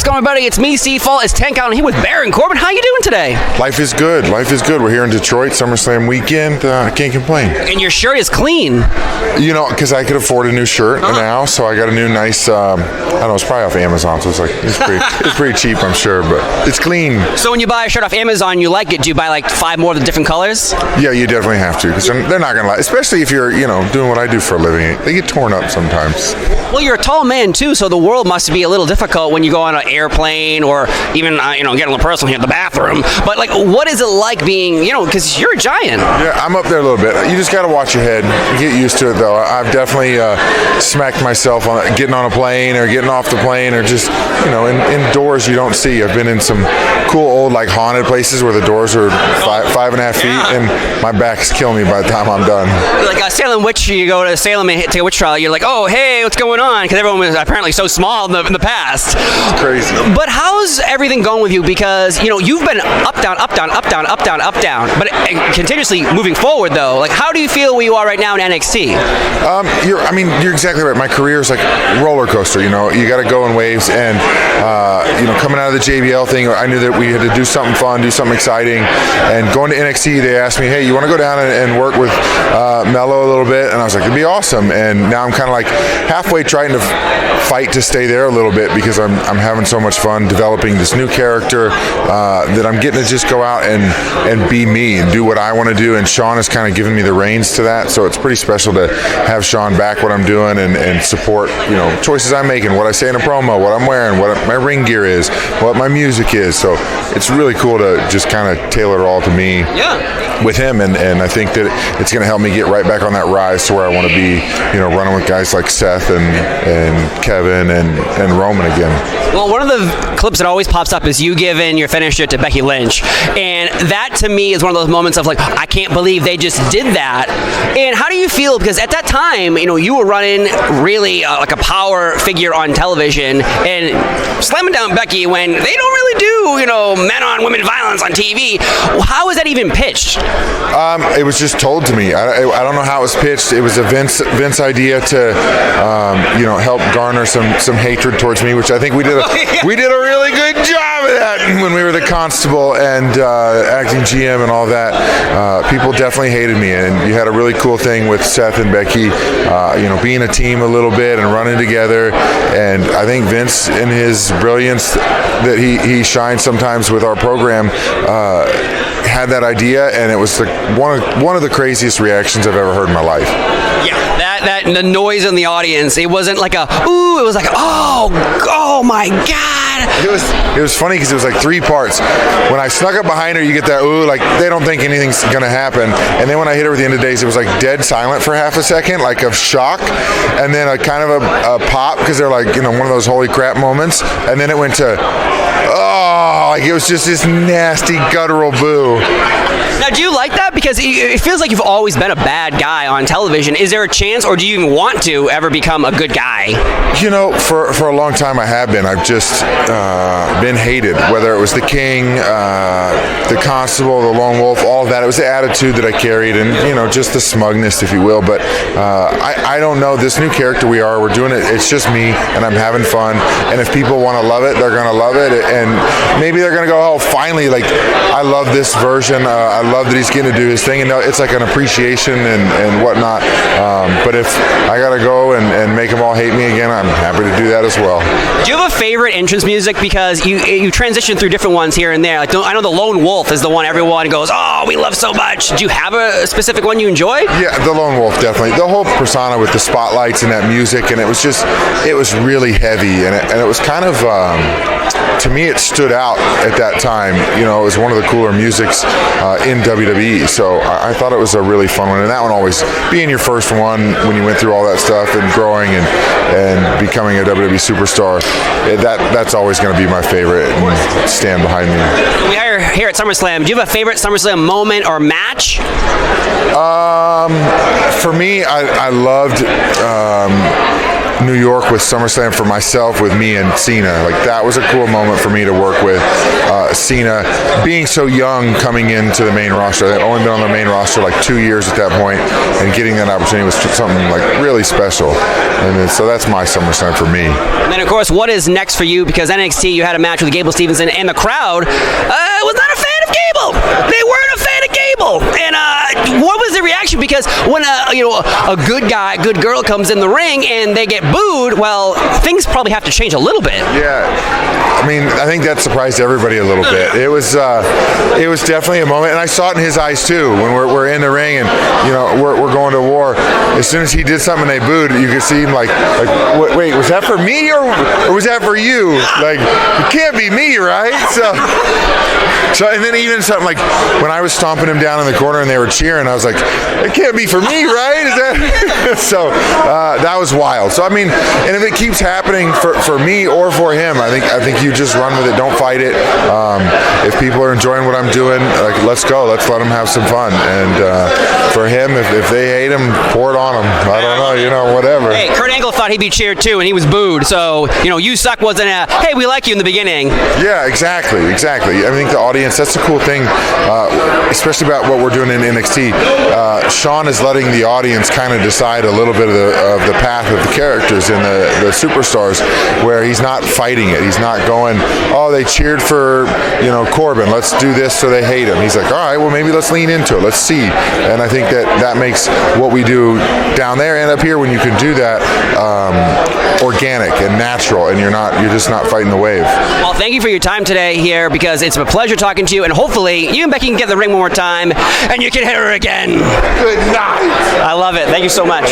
going, everybody? It's me, Seafall. It's Tank out here with Baron Corbin. How you doing today? Life is good. Life is good. We're here in Detroit, SummerSlam weekend. I can't complain. And your shirt is clean. You know, because I could afford a new shirt now, so I got a new nice, I don't know, it's probably off Amazon, so it's pretty cheap, I'm sure, but it's clean. So when you buy a shirt off Amazon, you like it, do you buy like 5 more of the different colors? Yeah, you definitely have to, because they're not going to lie, especially if you're, doing what I do for a living. They get torn up sometimes. Well, you're a tall man, too, so the world must be a little difficult when you go on an airplane or even, getting a little personal here in the bathroom. But, what is it like being, because you're a giant? Yeah, I'm up there a little bit. You just got to watch your head. You get used to it, though. I've definitely smacked myself on getting on a plane or getting off the plane or just, indoors you don't see. I've been in some cool old, haunted places where the doors are 5.5 feet, and my back's killing me by the time I'm done. Like Salem Witch, you go to Salem and take a witch trial, you're like, oh, hey, what's going on? Because everyone was apparently so small in the past. It's crazy. But how's everything going with you? Because, you've been up, down, up, down, up, down, up, down, up, down, but continuously moving forward, though. How do you feel where you are right now in NXT? You're exactly right. My career is like a roller coaster. You got to go in waves. And, coming out of the JBL thing, I knew that we had to do something fun, do something exciting. And going to NXT, they asked me, hey, you want to go down and work with Mello a little bit? And I was like, it'd be awesome. And now I'm kind of halfway trying to fight to stay there a little bit because I'm having so much fun developing this new character that I'm getting to just go out and be me and do what I want to do. And Shawn has kind of given me the reins to that. So it's pretty special to have Shawn back what I'm doing and support, choices I'm making, what I say in a promo, what I'm wearing, what my ring gear is, what my music is. So it's really cool to just kind of tailor it all to me with him. And I think that it's going to help me get right back on that rise to where I want to be, running with guys like Seth and Kevin and Roman again. Well, one of the clips that always pops up is you giving your finisher to Becky Lynch. And that, to me, is one of those moments of I can't believe they just did that. And how do you feel? Because at that time, you were running really like a power figure on television and slamming down Becky when they don't really do, men on women violence on TV. How was that even pitched? It was just told to me. I don't know how it was pitched. It was a Vince idea to, help garner some hatred towards me, which I think we did a really good job of that when we were the constable and acting GM and all that. People definitely hated me, and you had a really cool thing with Seth and Becky, being a team a little bit and running together. And I think Vince, in his brilliance that he shines sometimes with our program, had that idea, and it was one of the craziest reactions I've ever heard in my life. Yeah, that the noise in the audience, it wasn't like a ooh, it was like oh my God. It was funny because it was 3 parts. When I snuck up behind her, you get that ooh, they don't think anything's gonna happen. And then when I hit her with the end of days, it was dead silent for half a second, of shock, and then a kind of a pop because they're one of those holy crap moments, and then it went to it was just this nasty guttural boo. Now, do you like that? Because it feels like you've always been a bad guy on television. Is there a chance, or do you even want to ever become a good guy? For a long time I have been. I've just been hated, whether it was the King, the Constable, the Lone Wolf, all of that. It was the attitude that I carried and, just the smugness, if you will. But I don't know. This new character we're doing it. It's just me, and I'm having fun. And if people want to love it, they're going to love it. And maybe they're going to go, oh, finally, I love this version. I love that he's getting to do his thing, and it's an appreciation and whatnot. But if I gotta go and make them all hate me again, I'm happy to do that as well. Do you have a favorite entrance music? Because you transition through different ones here and there. I know the Lone Wolf is the one everyone goes, oh, we love so much. Do you have a specific one you enjoy? Yeah, the Lone Wolf, definitely. The whole persona with the spotlights and that music, and it was really heavy, and it was kind of, to me, it stood out at that time. It was one of the cooler musics in WWE, so I thought it was a really fun one. And that one always being your first one when you went through all that stuff and growing and becoming a WWE superstar, that's always going to be my favorite and stand behind me. We are here at SummerSlam. Do you have a favorite SummerSlam moment or match? For me, I loved New York with SummerSlam for myself, with me and Cena. Like, that was a cool moment for me to work with Cena, being so young coming into the main roster. They'd only been on the main roster like 2 years at that point, and getting that opportunity was something like really special. And so that's my SummerSlam for me. And then, of course, what is next for you? Because NXT, you had a match with Gable Stevenson, and the crowd was not a fan of Gable. They weren't a fan of Gable. And what was the reaction? Because when a good guy, good girl comes in the ring and they get booed, well, things probably have to change a little bit. Yeah, I mean, I think that surprised everybody a little bit. It was definitely a moment, and I saw it in his eyes too. When we're in the ring and we're going to war. As soon as he did something and they booed, you could see him like wait, was that for me or was that for you? Like, it can't be me, right? So and then even something like when I was stomping him down in the corner and they were cheering, I was like, it can't be for me, right? Is that so? That was wild. So I mean, and if it keeps happening for me or for him, I think you just run with it. Don't fight it. If people are enjoying what I'm doing, like, let's go. Let's let them have some fun. And for him, if they hate him, pour it on them. I don't know, whatever. Hey, Kurt Angle thought he'd be cheered too, and he was booed. So you suck wasn't a hey, we like you in the beginning. Yeah, exactly. I think the audience, that's the cool thing, especially about what we're doing in NXT. Shawn is letting the audience kind of decide a little bit of the path of the characters and the superstars, where he's not fighting it. He's not going, oh, they cheered for Corbin, let's do this so they hate him. He's like, all right, well, maybe let's lean into it. Let's see. And I think that makes what we do down there and up here, when you can do that, organic and natural, and you're just not fighting the wave. Well, thank you for your time today here, because it's a pleasure talking to you, and hopefully you and Becky can get in the ring one more time and you can hit her again. Good night. I love it. Thank you so much.